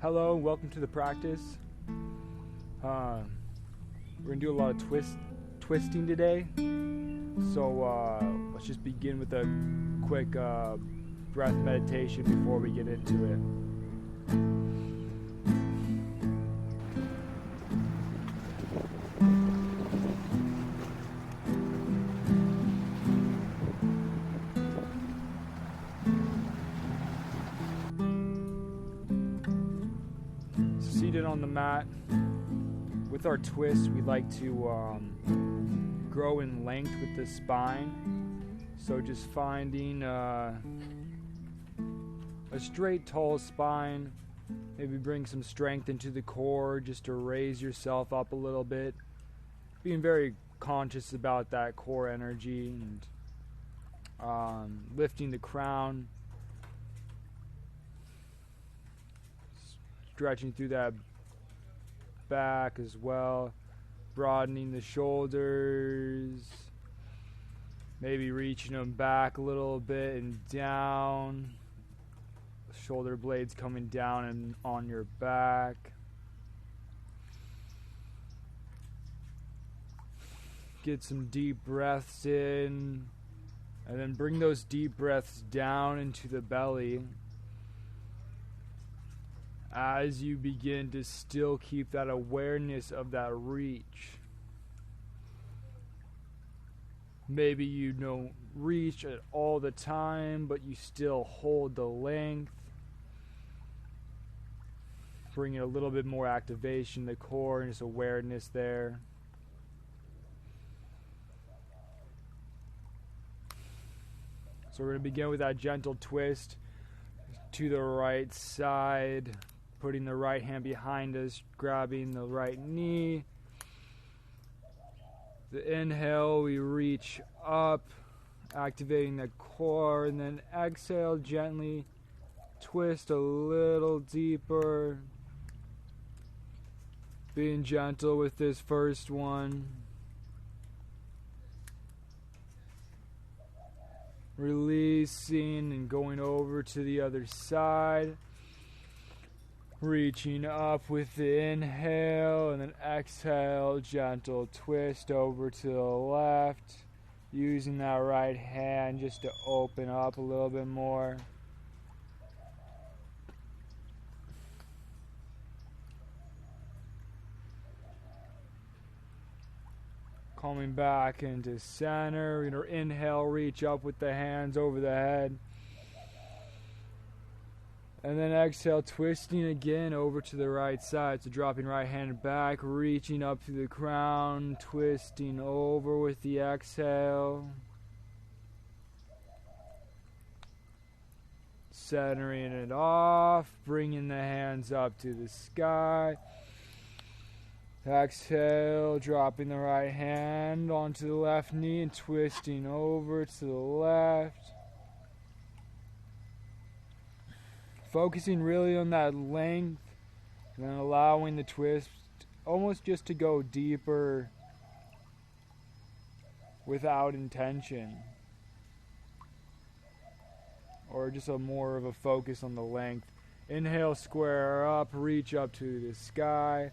Hello, welcome to the practice. We're gonna do a lot of twisting today. So let's just begin with a quick breath meditation before we get into it. Seated on the mat. With our twist, we like to grow in length with the spine. So just finding a straight, tall spine. Maybe bring some strength into the core just to raise yourself up a little bit. Being very conscious about that core energy and lifting the crown. Stretching through that back as well, broadening the shoulders, maybe reaching them back a little bit and down, shoulder blades coming down and on your back. Get some deep breaths in, and then bring those deep breaths down into the belly as you begin to still keep that awareness of that reach. Maybe you don't reach it all the time, but you still hold the length. Bringing a little bit more activation to the core and just awareness there. So we're going to begin with that gentle twist to the right side. Putting the right hand behind us, grabbing the right knee. The inhale, we reach up, activating the core, and then exhale, gently twist a little deeper. Being gentle with this first one. Releasing and going over to the other side. Reaching up with the inhale and then exhale, gentle twist over to the left. Using that right hand just to open up a little bit more. Coming back into center. We're going to inhale, reach up with the hands over the head. And then exhale, twisting again over to the right side. So dropping right hand back, reaching up through the crown, twisting over with the exhale. Centering it off, bringing the hands up to the sky. Exhale, dropping the right hand onto the left knee and twisting over to the left. Focusing really on that length and then allowing the twist almost just to go deeper without intention. Or just more of a focus on the length. Inhale, square up, reach up to the sky.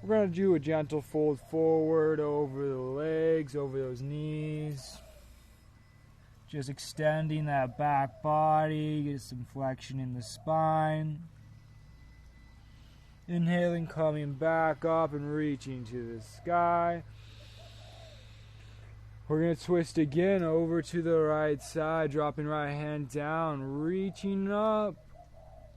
We're going to do a gentle fold forward over the legs, over those knees. Just extending that back body, get some flexion in the spine. Inhaling, coming back up and reaching to the sky. We're going to twist again over to the right side, dropping right hand down, reaching up,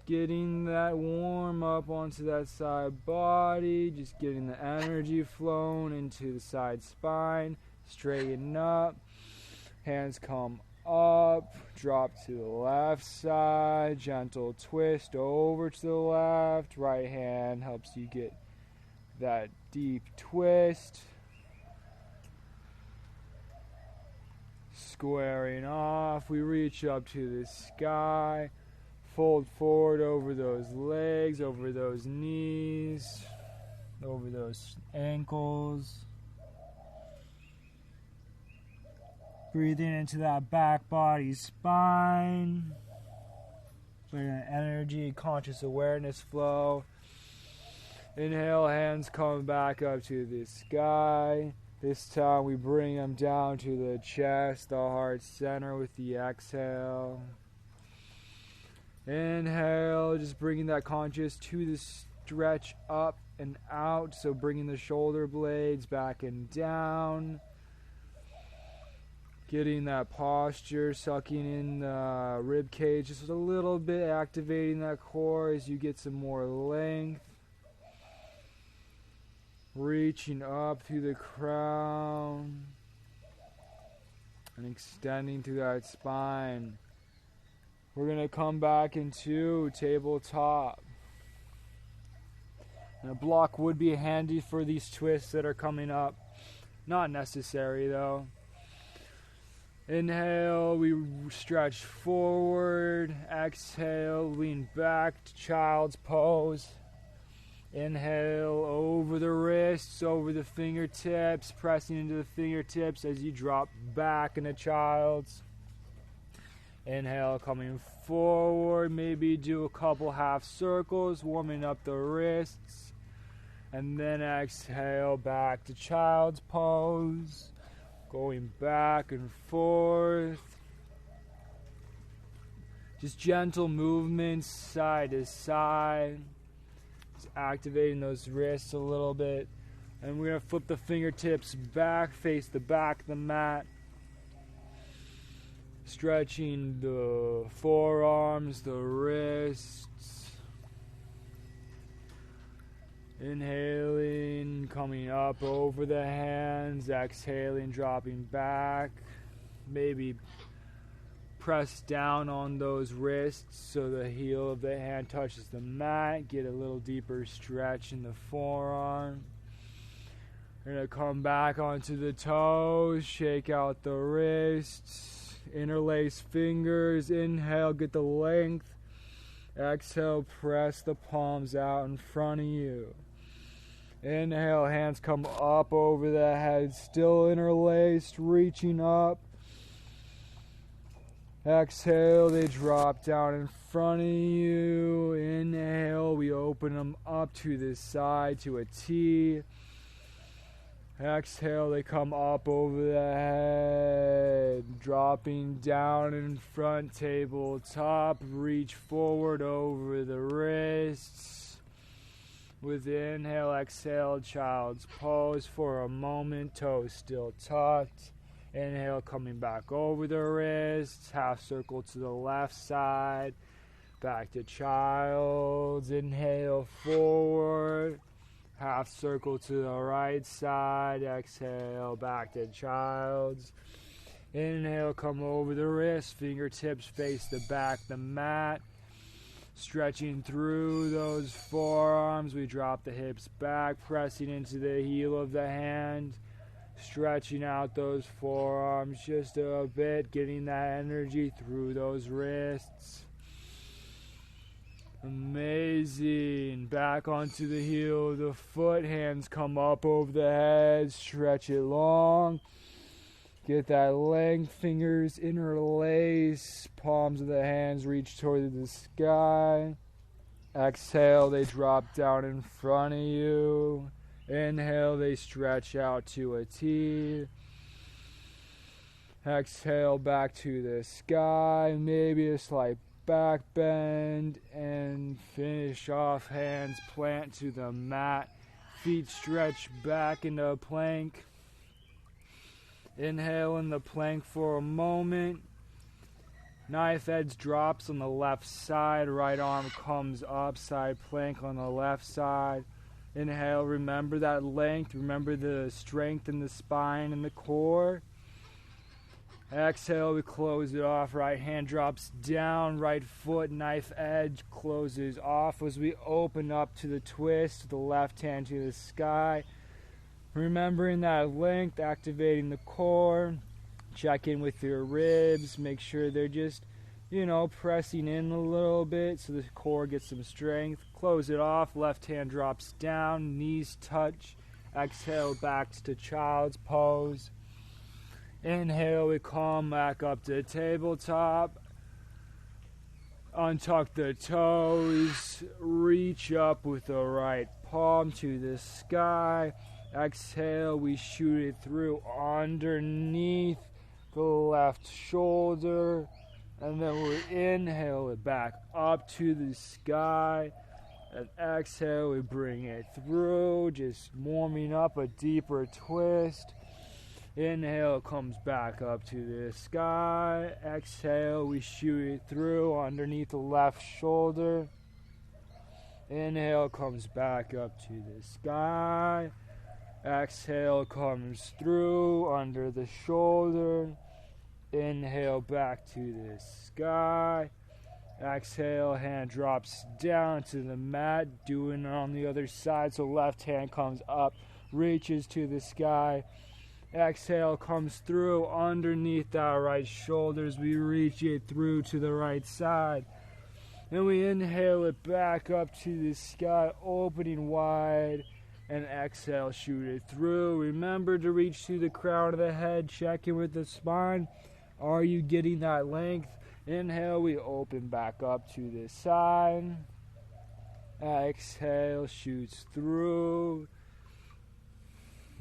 getting that warm up onto that side body, just getting the energy flowing into the side spine, straighten up. Hands come up, drop to the left side, gentle twist over to the left. Right hand helps you get that deep twist. Squaring off, we reach up to the sky, fold forward over those legs, over those knees, over those ankles. Breathing into that back body spine. Bring an energy, conscious awareness flow. Inhale, hands come back up to the sky. This time we bring them down to the chest, the heart center with the exhale. Inhale, just bringing that conscious to the stretch up and out. So bringing the shoulder blades back and down. Getting that posture, sucking in the rib cage just a little bit, activating that core as you get some more length. Reaching up through the crown and extending through that spine. We're going to come back into tabletop. And a block would be handy for these twists that are coming up. Not necessary though. Inhale, we stretch forward. Exhale, lean back to child's pose. Inhale, over the wrists, over the fingertips, pressing into the fingertips as you drop back into child's. Inhale, coming forward, maybe do a couple half circles, warming up the wrists. And then exhale, back to child's pose. Going back and forth. Just gentle movements, side to side. Just activating those wrists a little bit. And we're going to flip the fingertips back, face the back of the mat. Stretching the forearms, the wrists. Inhaling, coming up over the hands. Exhaling, dropping back. Maybe press down on those wrists so the heel of the hand touches the mat. Get a little deeper stretch in the forearm. We're going to come back onto the toes. Shake out the wrists. Interlace fingers. Inhale, get the length. Exhale, press the palms out in front of you. Inhale, hands come up over the head, still interlaced, reaching up. Exhale, they drop down in front of you. Inhale, we open them up to the side to a T. Exhale, they come up over the head, dropping down in front, tabletop, reach forward over the wrists. With inhale, exhale, child's pose for a moment, toes still tucked. Inhale, coming back over the wrists, half circle to the left side, back to child's. Inhale, forward. Half circle to the right side. Exhale, back to child's. Inhale, come over the wrist. Fingertips face the back of the mat. Stretching through those forearms. We drop the hips back, pressing into the heel of the hand. Stretching out those forearms just a bit. Getting that energy through those wrists. Amazing. Back onto the heel of the foot. Hands come up over the head. Stretch it long. Get that length. Fingers interlace. Palms of the hands reach toward the sky. Exhale, they drop down in front of you. Inhale, they stretch out to a T. Exhale, back to the sky. Maybe a slight back bend and finish off. Hands plant to the mat. Feet stretch back into a plank. Inhale in the plank for a moment. Knife edge drops on the left side. Right arm comes up. Side plank on the left side. Inhale, remember that length. Remember the strength in the spine and the core. Exhale, we close it off. Right hand drops down. Right foot, knife edge, closes off as we open up to the twist. The left hand to the sky. Remembering that length, activating the core. Check in with your ribs. Make sure they're just, pressing in a little bit so the core gets some strength. Close it off. Left hand drops down. Knees touch. Exhale, back to child's pose. Inhale, we come back up to tabletop. Untuck the toes, reach up with the right palm to the sky. Exhale, we shoot it through underneath the left shoulder. And then we inhale it back up to the sky. And exhale, we bring it through, just warming up a deeper twist. Inhale, comes back up to the sky. Exhale, we shoot it through underneath the left shoulder. Inhale, comes back up to the sky. Exhale, comes through under the shoulder. Inhale, back to the sky. Exhale, hand drops down to the mat. Doing it on the other side. So left hand comes up, reaches to the sky. Exhale, comes through underneath our right shoulders. We reach it through to the right side. Then we inhale it back up to the sky, opening wide. And exhale, shoot it through. Remember to reach to the crown of the head. Check in with the spine. Are you getting that length? Inhale, we open back up to the side. Exhale, shoots through.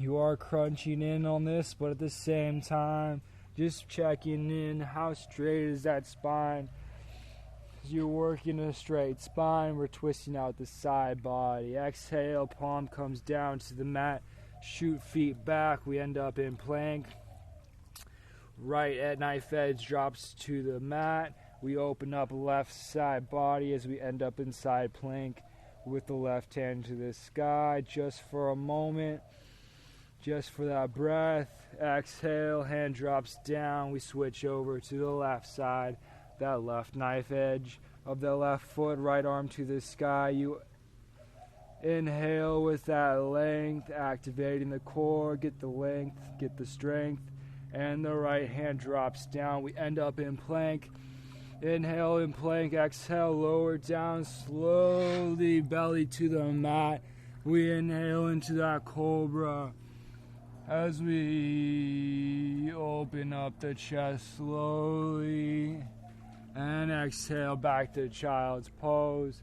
You are crunching in on this, but at the same time, just checking in. How straight is that spine? As you're working a straight spine, we're twisting out the side body. Exhale, palm comes down to the mat. Shoot feet back. We end up in plank. Right at knife edge drops to the mat. We open up left side body as we end up in side plank with the left hand to the sky. Just for a moment. Just for that breath. Exhale, hand drops down. We switch over to the left side. That left knife edge of the left foot, right arm to the sky. You inhale with that length, activating the core. Get the length, get the strength. And the right hand drops down. We end up in plank. Inhale in plank. Exhale, lower down slowly, belly to the mat. We inhale into that cobra. As we open up the chest slowly and exhale back to child's pose.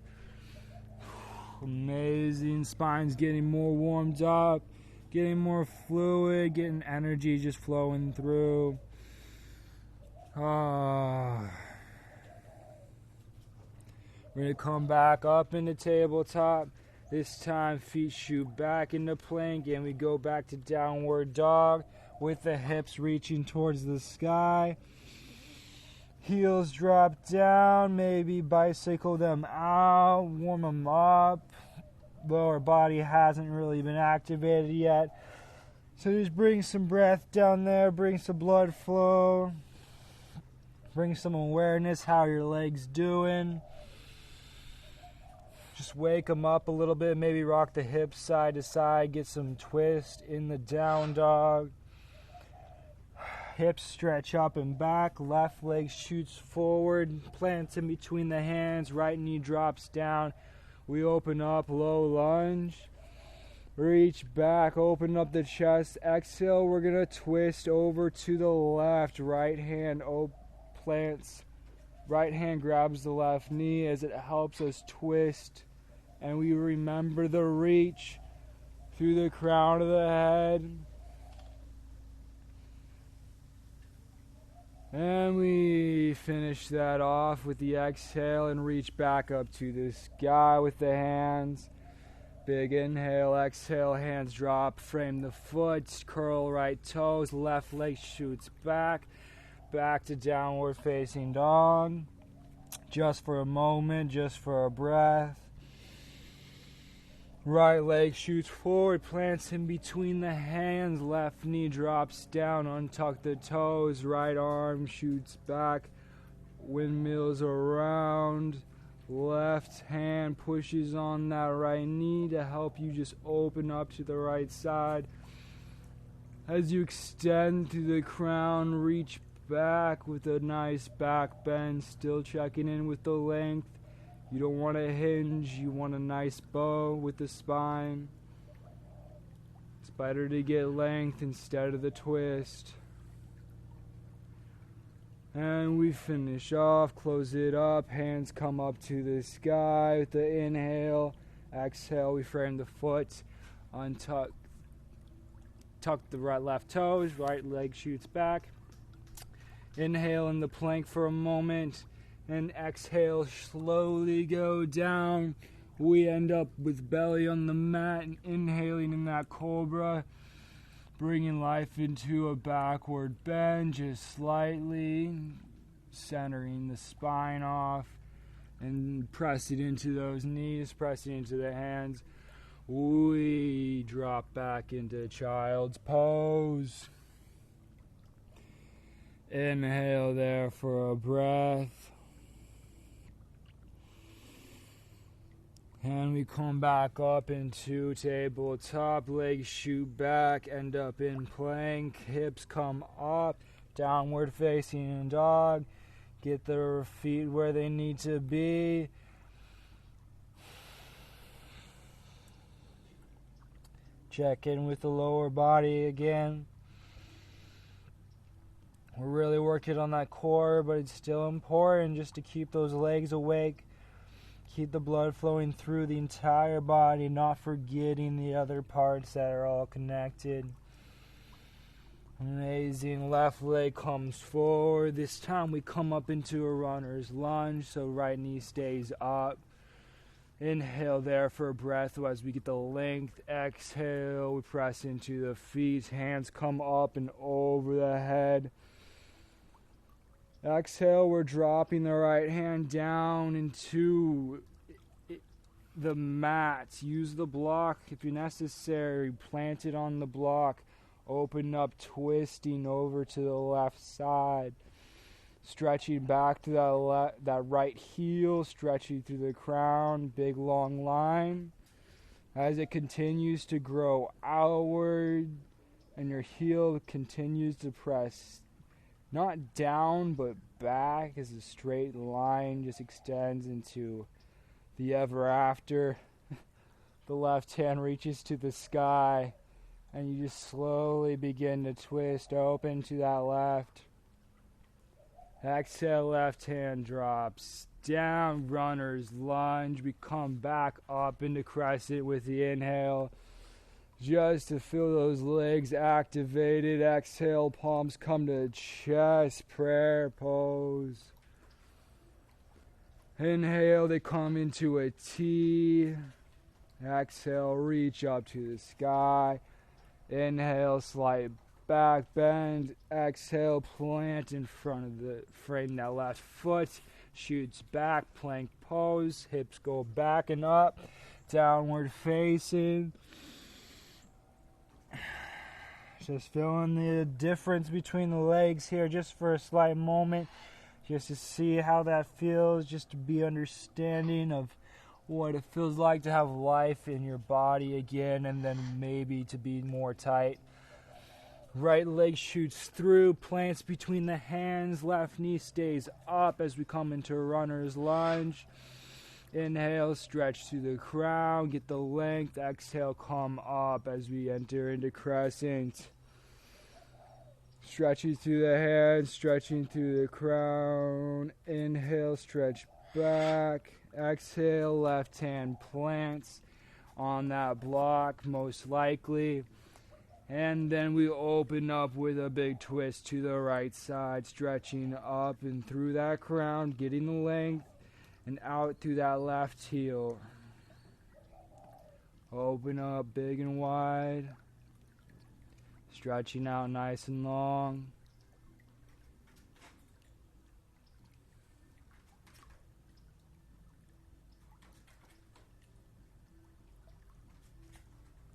Amazing. Spine's getting more warmed up, getting more fluid, getting energy just flowing through. We're going to come back up into tabletop. This time, feet shoot back into plank, and we go back to downward dog with the hips reaching towards the sky. Heels drop down, maybe bicycle them out, warm them up. Lower body hasn't really been activated yet. So just bring some breath down there, bring some blood flow. Bring some awareness, how your legs doing. Just wake them up a little bit, maybe rock the hips side to side, get some twist in the down dog. Hips stretch up and back, left leg shoots forward, plants in between the hands, right knee drops down. We open up, low lunge. Reach back, open up the chest. Exhale, we're going to twist over to the left. Right hand plants. Right hand grabs the left knee as it helps us twist. And we remember the reach through the crown of the head. And we finish that off with the exhale and reach back up to the sky with the hands. Big inhale, exhale, hands drop, frame the foot, curl right toes, left leg shoots back to downward facing dog. Just for a moment, just for a breath. Right leg shoots forward, plants in between the hands, left knee drops down, untuck the toes, right arm shoots back, windmills around, left hand pushes on that right knee to help you just open up to the right side. As you extend through the crown, reach back with a nice back bend, still checking in with the length. You don't want a hinge, you want a nice bow with the spine. It's better to get length instead of the twist. And we finish off, close it up, hands come up to the sky with the inhale. Exhale, we frame the foot, tuck the right left toes, right leg shoots back. Inhale in the plank for a moment, and exhale, slowly go down. We end up with belly on the mat and inhaling in that cobra, bringing life into a backward bend just slightly, centering the spine off, and press it into those knees, press it into the hands. We drop back into child's pose. Inhale there for a breath. And we come back up into tabletop, legs shoot back, end up in plank, hips come up, downward facing dog. Get their feet where they need to be. Check in with the lower body again. We're really working on that core, but it's still important just to keep those legs awake. Keep the blood flowing through the entire body, not forgetting the other parts that are all connected. Amazing. Left leg comes forward. This time we come up into a runner's lunge, so right knee stays up. Inhale there for a breath as we get the length. Exhale, we press into the feet. Hands come up and over the head. Exhale, we're dropping the right hand down into the mat. Use the block if necessary. Plant it on the block. Open up, twisting over to the left side. Stretching back to that right heel, stretching through the crown. Big long line. As it continues to grow outward and your heel continues to press not down, but back as a straight line just extends into the ever after. The left hand reaches to the sky, and you just slowly begin to twist open to that left. Exhale, left hand drops down, runner's lunge. We come back up into crescent with the inhale. Just to feel those legs activated. Exhale, palms come to chest, prayer pose. Inhale, they come into a T. Exhale, reach up to the sky. Inhale, slight back bend. Exhale, plant in front of the frame. That left foot shoots back, plank pose. Hips go back and up, downward facing. Just feeling the difference between the legs here just for a slight moment, just to see how that feels, just to be understanding of what it feels like to have life in your body again, and then maybe to be more tight. Right leg shoots through, plants between the hands, left knee stays up as we come into a runner's lunge. Inhale, stretch to the crown, get the length. Exhale, come up as we enter into crescent. Stretching through the hands, stretching through the crown. Inhale, stretch back. Exhale, left hand plants on that block, most likely. And then we open up with a big twist to the right side, stretching up and through that crown, getting the length, and out through that left heel. Open up big and wide. Stretching out nice and long.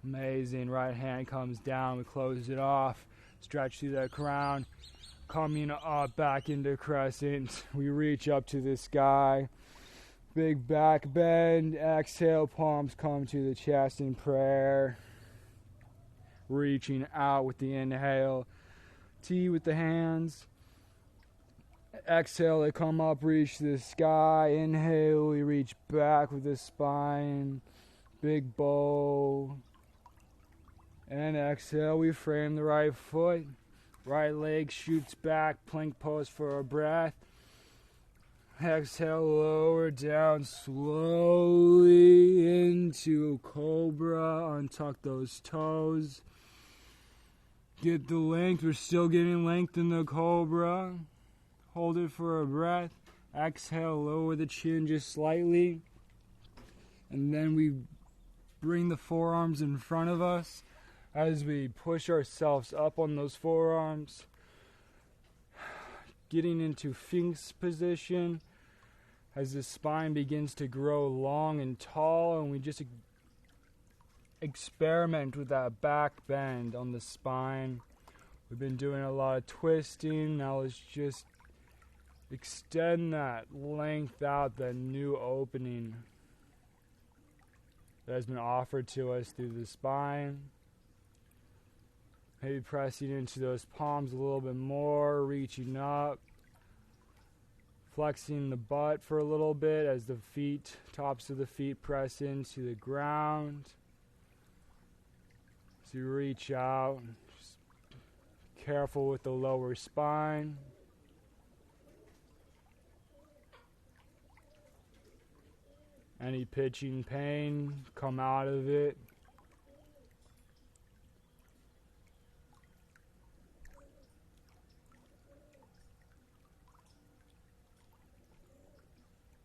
Amazing. Right hand comes down. We close it off. Stretch through that crown. Coming up back into crescent. We reach up to the sky. Big back bend. Exhale. Palms come to the chest in prayer. Reaching out with the inhale. T with the hands. Exhale, they come up, reach to the sky. Inhale, we reach back with the spine. Big bow. And exhale, we frame the right foot. Right leg shoots back, plank pose for a breath. Exhale, lower down slowly into cobra. Untuck those toes. Get the length. We're still getting length in the cobra. Hold it for a breath. Exhale, lower the chin just slightly. And then we bring the forearms in front of us as we push ourselves up on those forearms. Getting into Sphinx position as the spine begins to grow long and tall, and we just experiment with that back bend on the spine. We've been doing a lot of twisting. Now let's just extend that length out, that new opening that has been offered to us through the spine. Maybe pressing into those palms a little bit more, reaching up, flexing the butt for a little bit as the feet, tops of the feet press into the ground. So you reach out, just careful with the lower spine. Any pitching pain, come out of it.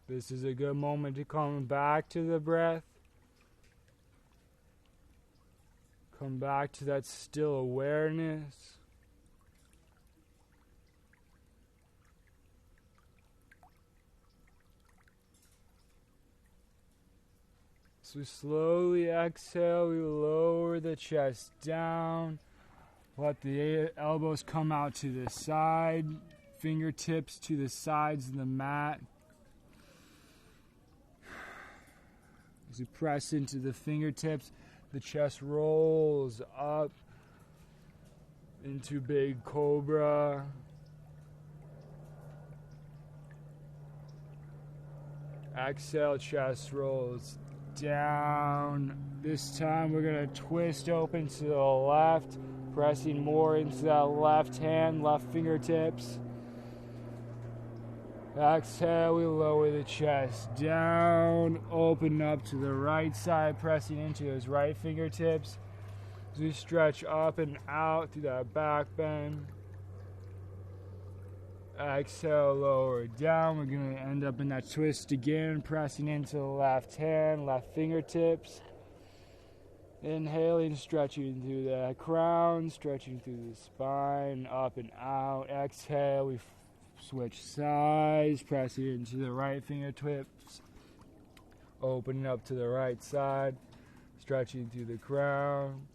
This is a good moment to come back to the breath. Come back to that still awareness. So slowly exhale, we lower the chest down. Let the elbows come out to the side, fingertips to the sides of the mat. As we press into the fingertips, the chest rolls up into big cobra. Exhale, chest rolls down. This time we're going to twist open to the left, pressing more into that left hand, left fingertips. Exhale, we lower the chest down, open up to the right side, pressing into those right fingertips. As we stretch up and out through that back bend. Exhale, lower down. We're going to end up in that twist again, pressing into the left hand, left fingertips. Inhaling, stretching through the crown, stretching through the spine, up and out. Exhale, we switch sides, pressing into the right fingertips, opening up to the right side, stretching through the crown.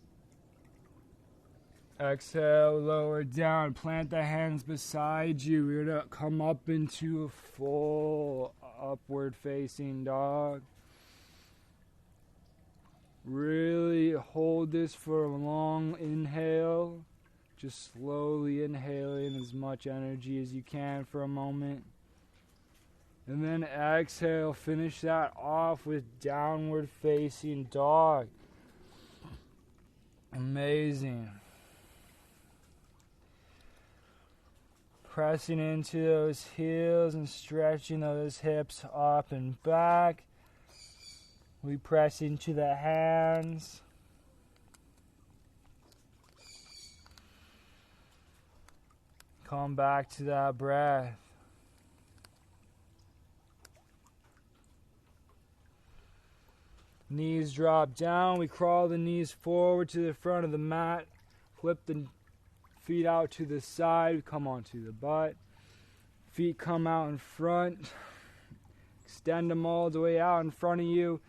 Exhale, lower down, plant the hands beside you. We're going to come up into a full upward facing dog. Really hold this for a long inhale. Just slowly inhaling as much energy as you can for a moment. And then exhale, finish that off with downward facing dog. Amazing. Pressing into those heels and stretching those hips up and back. We press into the hands. Come back to that breath. Knees drop down. We crawl the knees forward to the front of the mat. Flip the feet out to the side. Come onto the butt. Feet come out in front. Extend them all the way out in front of you.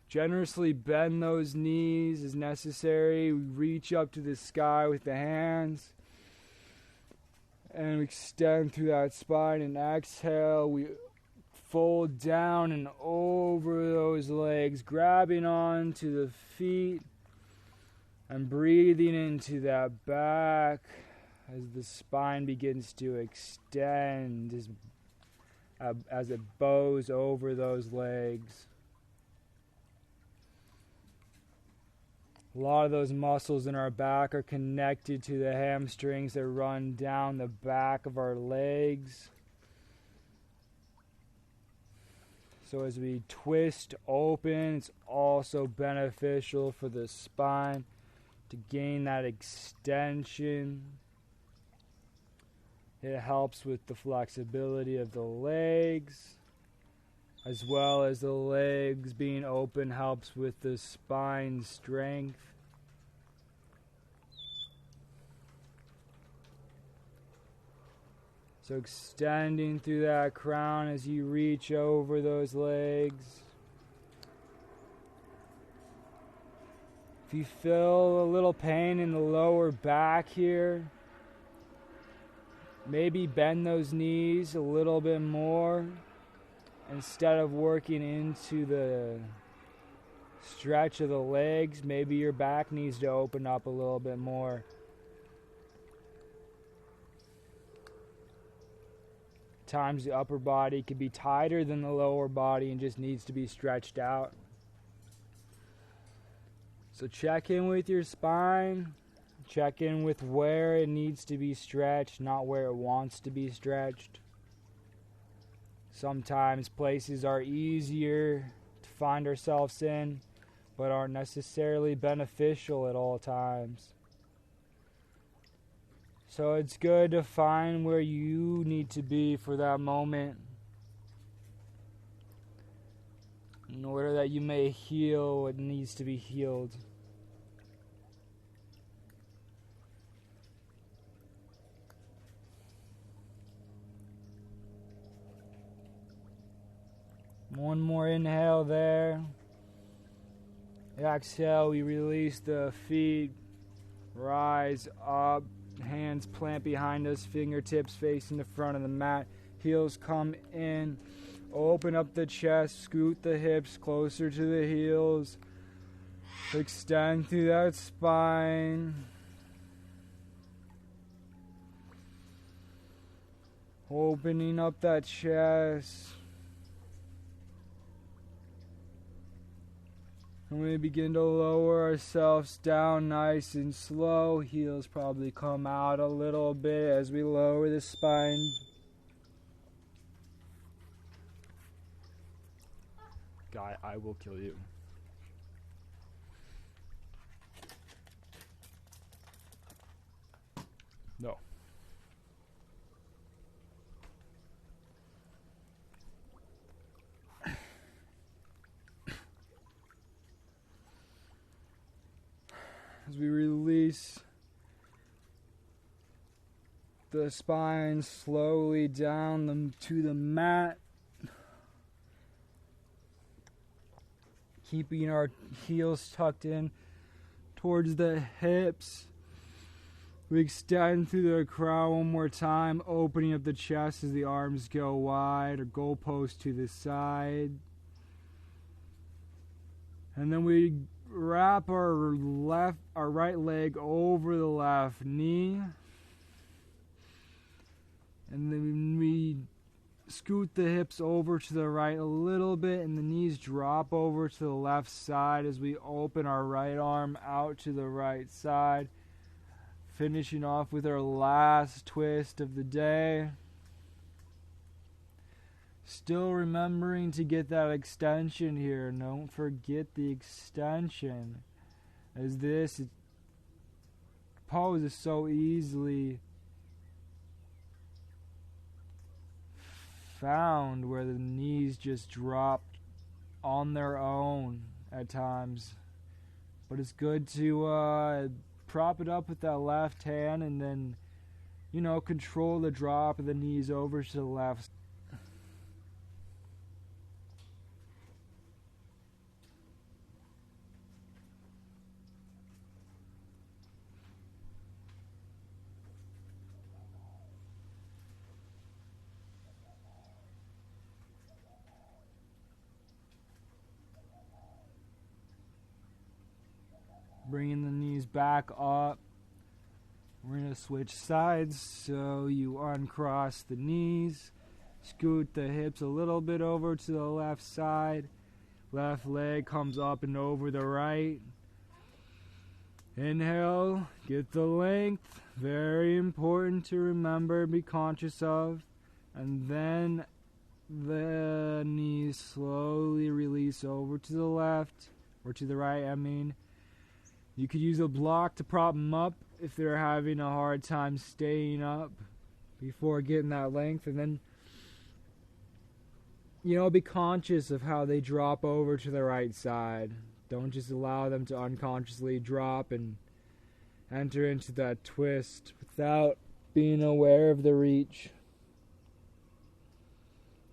Generously bend those knees as necessary. We reach up to the sky with the hands. And we extend through that spine and exhale. We fold down and over those legs, grabbing onto the feet and breathing into that back as the spine begins to extend as it bows over those legs. A lot of those muscles in our back are connected to the hamstrings that run down the back of our legs. So as we twist open, it's also beneficial for the spine to gain that extension. It helps with the flexibility of the legs, as well as the legs being open helps with the spine strength. So extending through that crown as you reach over those legs. If you feel a little pain in the lower back here, maybe bend those knees a little bit more instead of working into the stretch of the legs. Maybe your back needs to open up a little bit more. Times the upper body could be tighter than the lower body and just needs to be stretched out. So check in with your spine. Check in with where it needs to be stretched, not where it wants to be stretched. Sometimes places are easier to find ourselves in, but aren't necessarily beneficial at all times. So it's good to find where you need to be for that moment, in order that you may heal what needs to be healed. One more inhale there. Exhale, we release the feet, rise up, hands plant behind us, fingertips facing the front of the mat, heels come in, open up the chest, scoot the hips closer to the heels, extend through that spine. Opening up that chest. And we begin to lower ourselves down nice and slow. Heels probably come out a little bit as we lower the spine. Guy, I will kill you. No. As we release the spine slowly down to the mat, keeping our heels tucked in towards the hips. We extend through the crown one more time, opening up the chest as the arms go wide or goalpost to the side. And then we wrap our right leg over the left knee, and then we scoot the hips over to the right a little bit, and the knees drop over to the left side as we open our right arm out to the right side, finishing off with our last twist of the day. Still remembering to get that extension here. Don't forget the extension, as this pose is so easily found where the knees just drop on their own at times. But it's good to prop it up with that left hand and then, control the drop of the knees over to the left. Bringing the knees back up. We're going to switch sides, so you uncross the knees, scoot the hips a little bit over to the left side. Left leg comes up and over the right. Inhale, get the length, very important to remember, be conscious of. And then the knees slowly release over to the left, or to the right, I mean. You could use a block to prop them up if they're having a hard time staying up before getting that length. And then, be conscious of how they drop over to the right side. Don't just allow them to unconsciously drop and enter into that twist without being aware of the reach.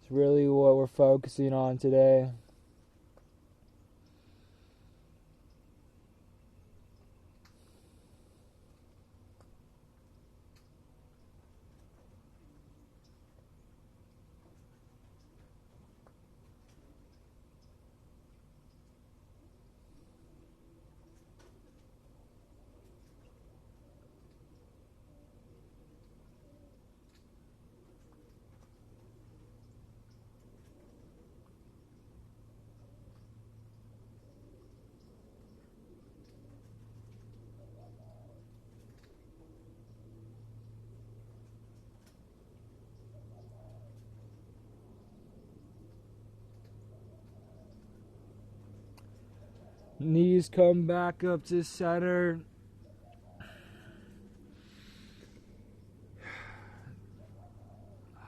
It's really what we're focusing on today. Knees come back up to center.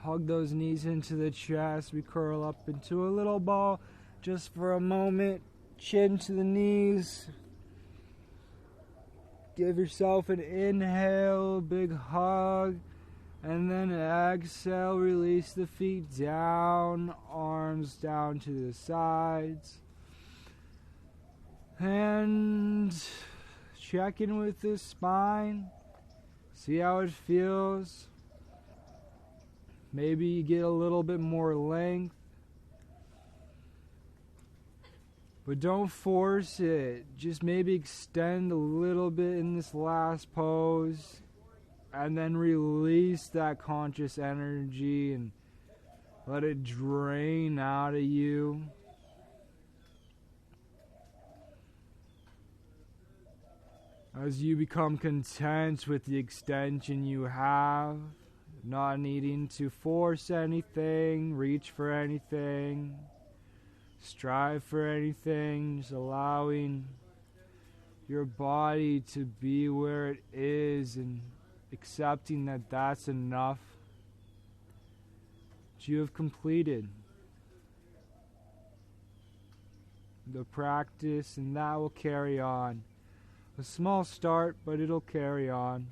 Hug those knees into the chest. We curl up into a little ball just for a moment. Chin to the knees. Give yourself an inhale, big hug. And then exhale, release the feet down, arms down to the sides. And check in with the spine. See how it feels. Maybe you get a little bit more length. But don't force it. Just maybe extend a little bit in this last pose. And then release that conscious energy and let it drain out of you. As you become content with the extension you have, not needing to force anything, reach for anything, strive for anything, just allowing your body to be where it is and accepting that that's enough, that you have completed the practice, and that will carry on. A small start, but it'll carry on.